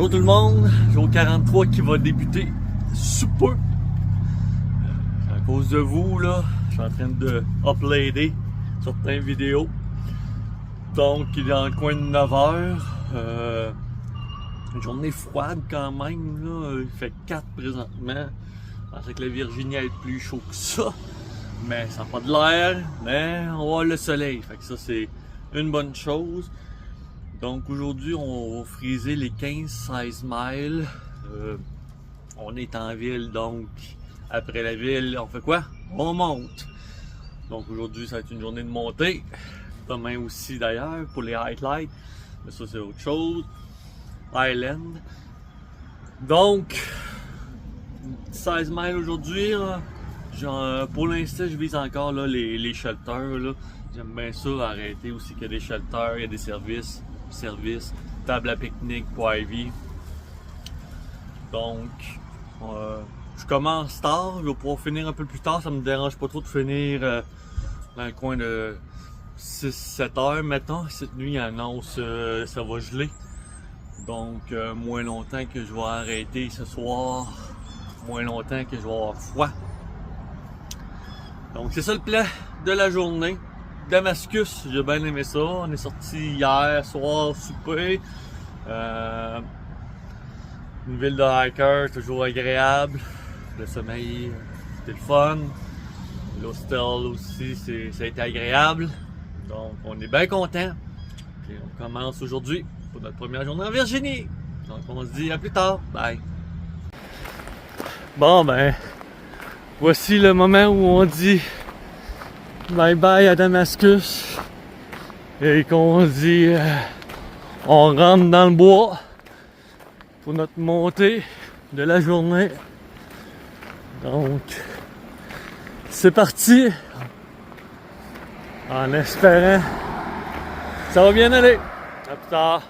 Bonjour tout le monde, jour 43 qui va débuter sous peu. À cause de vous là, je suis en train de uploader certaines vidéos. Donc il est dans le coin de 9h. Une journée froide quand même là, il fait 4 présentement. Je pensais que la Virginie allait être plus chaud que ça. Mais ça n'a pas de l'air, mais on va avoir le soleil. Fait que ça c'est une bonne chose. Donc aujourd'hui on va friser les 15-16 miles. On est en ville, donc après la ville on fait quoi? On monte. Donc aujourd'hui ça va être une journée de montée. Demain aussi d'ailleurs pour les highlights. Mais ça c'est autre chose. Highland. Donc 16 miles aujourd'hui. Pour l'instant je vise encore là, les shelters. Là. J'aime bien ça, arrêter aussi qu'il y a des shelters, il y a des services, table à pique-nique pour Ivy. Donc, je commence tard, je vais pouvoir finir un peu plus tard, ça me dérange pas trop de finir dans le coin de 6-7 heures maintenant. Cette nuit, il annonce ça va geler. Donc, moins longtemps que je vais arrêter ce soir, moins longtemps que je vais avoir froid. Donc, c'est ça le plan de la journée. Damascus, j'ai bien aimé ça. On est sorti hier soir souper. Une ville de hikers, toujours agréable. Le sommeil, c'était le fun. L'hostel aussi, ça a été agréable. Donc on est bien content. Et on commence aujourd'hui pour notre première journée en Virginie. Donc on se dit à plus tard. Bye. Bon ben, voici le moment où on dit bye bye à Damascus et qu'on dit on rentre dans le bois pour notre montée de la journée. Donc c'est parti en espérant que ça va bien aller. À plus tard.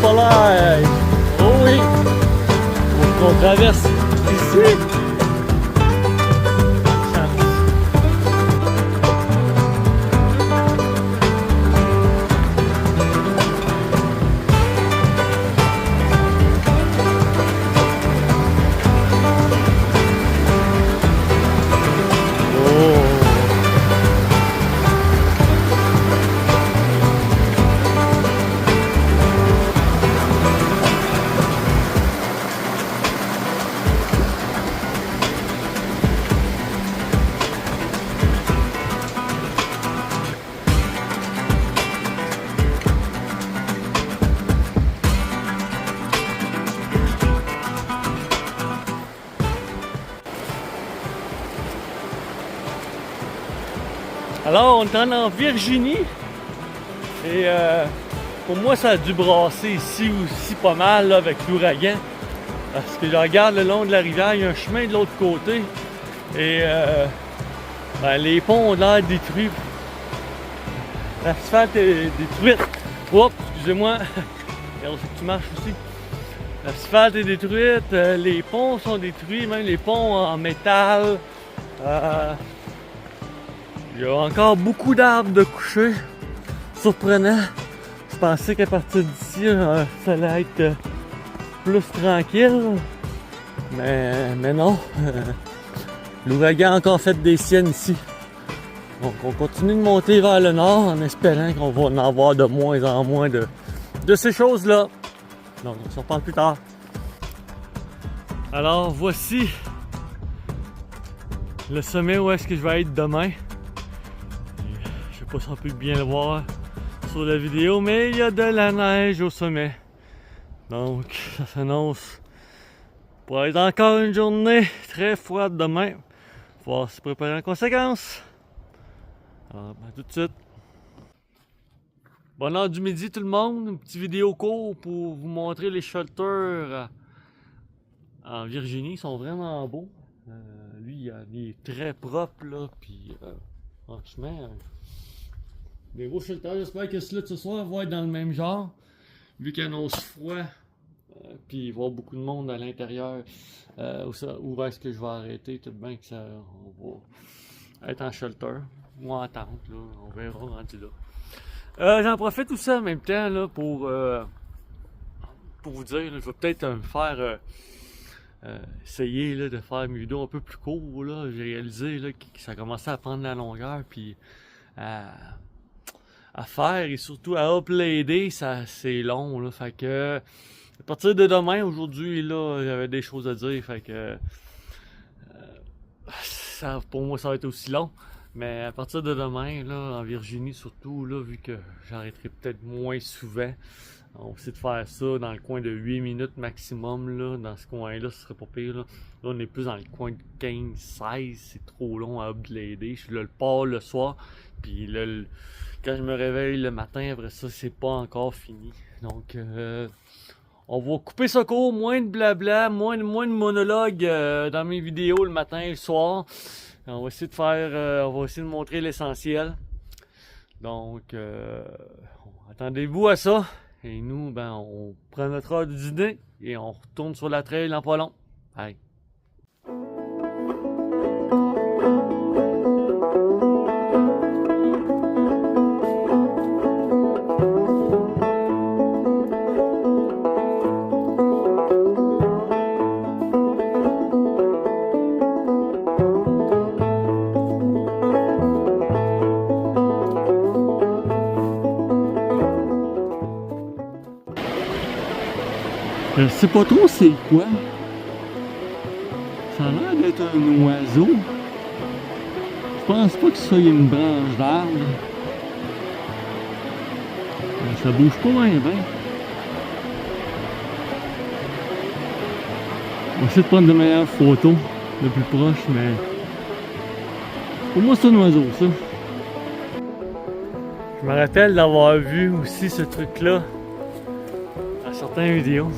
Oh oui, on traverse ici. Alors, on est en Virginie et pour moi, ça a dû brasser ici aussi pas mal là, avec l'ouragan. Parce que je regarde le long de la rivière, il y a un chemin de l'autre côté et ben, les ponts ont l'air détruits. L'asphalte est détruite. Oups, excusez-moi. Regarde, faut que tu marches aussi. L'asphalte est détruite, les ponts sont détruits, même les ponts en métal. Il y a encore beaucoup d'arbres de coucher. Surprenant. Je pensais qu'à partir d'ici, ça allait être plus tranquille. Mais non. L'ouragan a encore fait des siennes ici. Donc on continue de monter vers le nord en espérant qu'on va en avoir de moins en moins de ces choses-là. Donc on se reparle plus tard. Alors voici le sommet où est-ce que je vais être demain. Je sais pas si on peut bien le voir sur la vidéo, mais il y a de la neige au sommet. Donc ça s'annonce pour être encore une journée très froide demain. Il va falloir se préparer en conséquence. Alors, à tout de suite. Bonne heure du midi tout le monde. Une petite vidéo court pour vous montrer les shelters en Virginie. Ils sont vraiment beaux. Lui, il est très propre là. Puis franchement, des beaux shelters. J'espère que celui de ce soir va être dans le même genre. Vu qu'il annonce froid. Puis il va y avoir beaucoup de monde à l'intérieur. Où est-ce que je vais arrêter? Tout bien que ça. On va être en shelter. Ou en tente, là. On verra rendu là. J'en profite aussi en même temps là, pour vous dire, là, je vais peut-être me faire essayer là, de faire mes vidéos un peu plus courts. J'ai réalisé là, que ça commençait à prendre la longueur puis à faire et surtout à uploader, c'est long. Là, fait que à partir de demain, aujourd'hui, là, j'avais des choses à dire. Fait que ça, pour moi, ça va être aussi long. Mais à partir de demain, là, en Virginie surtout, là, vu que j'arrêterai peut-être moins souvent, on va essayer de faire ça dans le coin de 8 minutes maximum, là, dans ce coin-là, ce serait pas pire, là. Là, on est plus dans le coin de 15-16, c'est trop long à uploader. Je suis là le pars le soir, puis là, quand je me réveille le matin, après ça, c'est pas encore fini. Donc, on va couper ça court, moins de blabla, moins de monologue dans mes vidéos le matin et le soir. On va essayer de faire, on va essayer de montrer l'essentiel. Donc, attendez-vous à ça. Et nous, ben, on prend notre heure du dîner et on retourne sur la trail en pas long. Bye. Je sais pas trop c'est quoi. Ça a l'air d'être un oiseau. Je pense pas que ça y ait une branche d'arbre. Ça bouge pas bien bien. On va essayer de prendre de meilleures photos le plus proche, mais pour moi c'est un oiseau ça. Je me rappelle d'avoir vu aussi ce truc là dans certaines vidéos.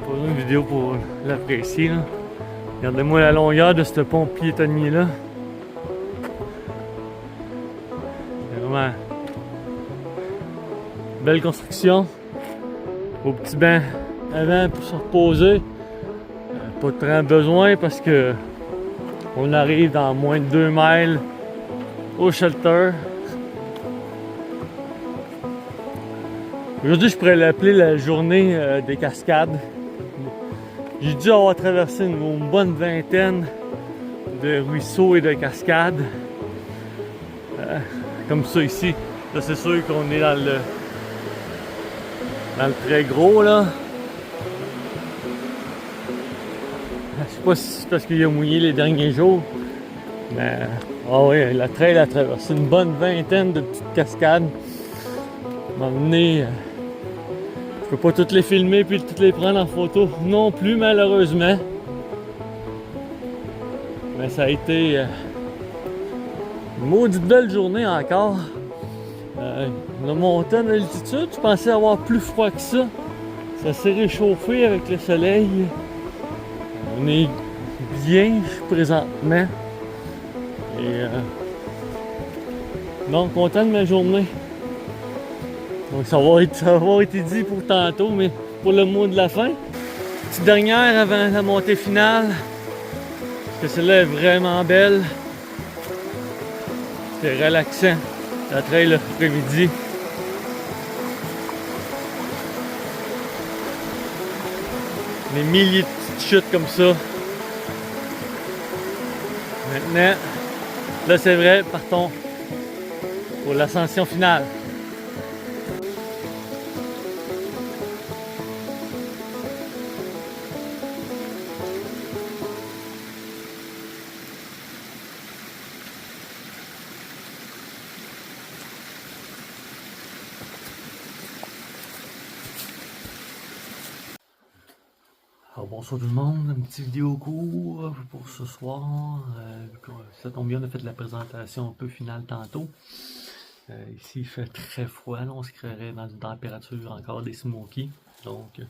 Pas une vidéo pour l'apprécier là. Regardez-moi la longueur de ce pont piétonnier là. C'est vraiment belle construction. Au petit banc avant pour se reposer. Pas de grand besoin parce que on arrive dans moins de 2 miles au shelter. Aujourd'hui, je pourrais l'appeler la journée des cascades. J'ai dû avoir traversé une bonne vingtaine de ruisseaux et de cascades. Comme ça ici. Là, c'est sûr qu'on est dans le très gros là. Je sais pas si c'est parce qu'il a mouillé les derniers jours. Mais ah oui, la trail a traversé une bonne vingtaine de petites cascades. À un moment donné, je peux pas toutes les filmer puis toutes les prendre en photo non plus malheureusement. Mais ça a été une maudite belle journée encore. On a monté en altitude, je pensais avoir plus froid que ça. Ça s'est réchauffé avec le soleil. On est bien présentement. Et non, content de ma journée. Donc ça va avoir été dit pour tantôt, mais pour le mot de la fin. Petite dernière avant la montée finale. Parce que celle-là est vraiment belle. C'est relaxant. La trail l'après-midi. Des milliers de petites chutes comme ça. Maintenant, là c'est vrai, partons pour l'ascension finale. Alors bonsoir tout le monde, une petite vidéo court pour ce soir. Ça tombe bien, on a fait la présentation un peu finale tantôt. Ici il fait très froid, là, on se créerait dans une température encore des smokies. Donc il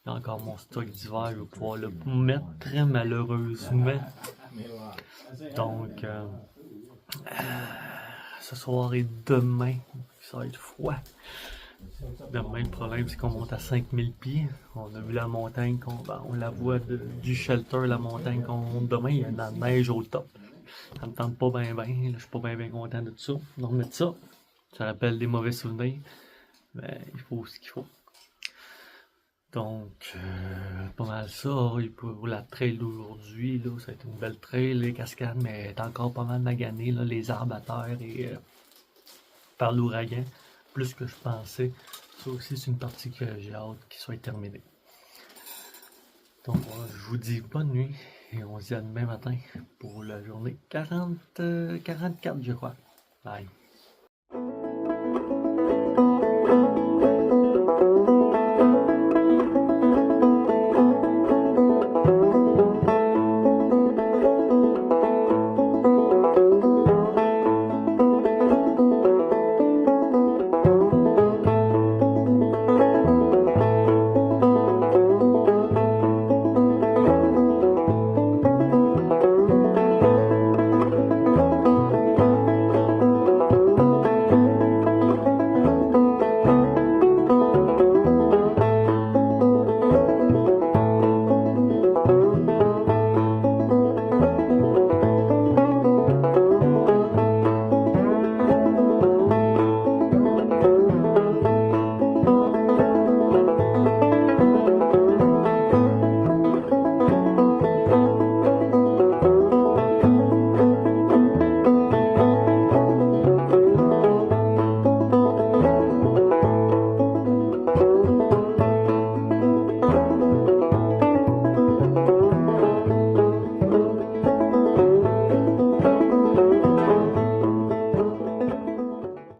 y a encore mon stock d'hiver, je vais pouvoir le mettre très malheureusement. Donc ce soir et demain, ça va être froid. Demain, le problème, c'est qu'on monte à 5000 pieds. On a vu la montagne, on la voit du shelter, la montagne qu'on monte demain. Il y a de la neige au top. Ça me tente pas bien, bien. Je suis pas bien content de tout ça. Donc, mettre ça, ça rappelle des mauvais souvenirs. Mais il faut ce qu'il faut. Donc, pas mal ça. Et pour la trail d'aujourd'hui, ça va être une belle trail, les cascades, mais elle est encore pas mal maganée, là, les arbres à terre et par l'ouragan, plus que je pensais. Ça aussi, c'est une partie que j'ai hâte qu'il soit terminée. Donc, je vous dis bonne nuit et on se dit à demain matin pour la journée 44, je crois. Bye.